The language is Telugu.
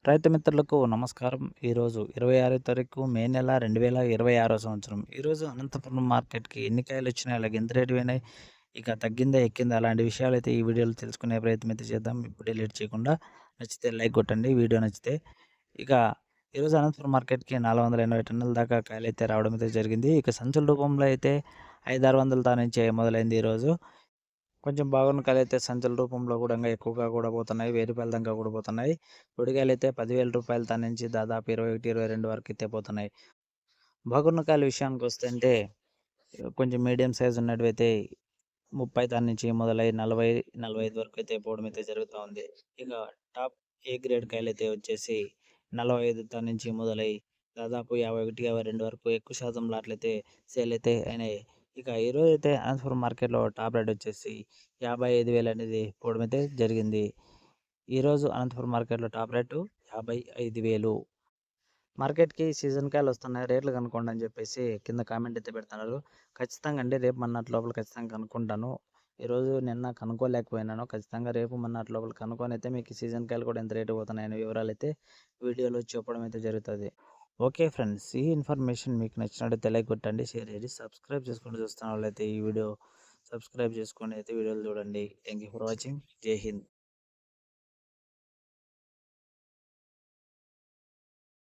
రైతు మిత్రులకు నమస్కారం. ఈరోజు 26 తారీఖు మే నెల 2026 సంవత్సరం. ఈరోజు అనంతపురం మార్కెట్‌కి ఎన్ని కాయలొచ్చినాయి? అలాగే ఎంత రేటు పోయినాయి? ఇక తగ్గిందా? ఎక్కిందా? అలాంటి విషయాలైతే ఈ వీడియోలో తెలుసుకునే ప్రయత్నం అయితే చేద్దాం. ఇప్పుడే లేట్ చేయకుండా నచ్చితే లైక్ కొట్టండి వీడియో నచ్చితే. ఇక ఈరోజు అనంతపురం మార్కెట్‌కి 480 టన్నుల దాకా కాయలైతే రావడం అయితే జరిగింది. ఇక సంచుల రూపంలో అయితే 500, 600 దా నుంచే మొదలైంది ఈరోజు. కొంచెం బాగున్న కాయలైతే సంచుల రూపంలో గూడంగా ఎక్కువగా గూడా పోతున్నాయి. రూ. 1000 దాకా గూడా పోతున్నాయి. పొడికాయలైతే రూ. 10,000 తా నుంచి దాదాపు 21, 22 వరకైతే పోతున్నాయి. బాగున్న కాయల విషయానికొస్తే కొంచెం మీడియం సైజ్ ఉన్నటివైతే 30 తా నుంచి మొదలై 40, 45 వరకైతే పోవడం అయితే జరుగుతా ఉంది. ఇక టాప్ ఏ గ్రేడ్ కాయలైతే వచ్చేసి 45 తా నుంచి మొదలై దాదాపు 51, 52 వరకు ఎక్కువ శాతం లాట్లయితే సేల్ అయితే అయినాయి. ఇక ఈరోజైతే అనంతపురం మార్కెట్‌లో టాప్ రేట్ వచ్చేసి 55,000 అనేది పోవడం అయితే జరిగింది. ఈరోజు అనంతపురం మార్కెట్‌లో టాప్ రేటు 55,000. మార్కెట్‌కి సీజన్ కాయలొస్తున్నాయి. రేట్లు కనుక్కోండి అని చెప్పేసి కింద కామెంట్ అయితే పెడుతున్నారు. ఖచ్చితంగా అండి. రేపు మర్నాటి లోపల ఖచ్చితంగా కనుక్కుంటాను. ఈరోజు నిన్న కనుక్కోలేకపోయినాను. ఖచ్చితంగా రేపు మర్నాటి లోపల కనుక్కొనైతే మీకు సీజన్ కాయలు కూడా ఎంత రేటుకి పోతున్నాయనే వివరాలైతే వీడియోలో చెప్పడం అయితే జరుగుతది. Okay friends. ఈ ఇన్ఫర్మేషన్ మీకు నచ్చినట్టయితే లైక్ కొట్టండి, షేర్ చేయండి, సబ్స్క్రైబ్ చేసుకుంటూ చూస్తున్న వాళ్ళైతే ఈ వీడియో సబ్స్క్రైబ్ చేసుకొని అయితే వీడియోలు చూడండి. Thank you for watching. జై హింద్.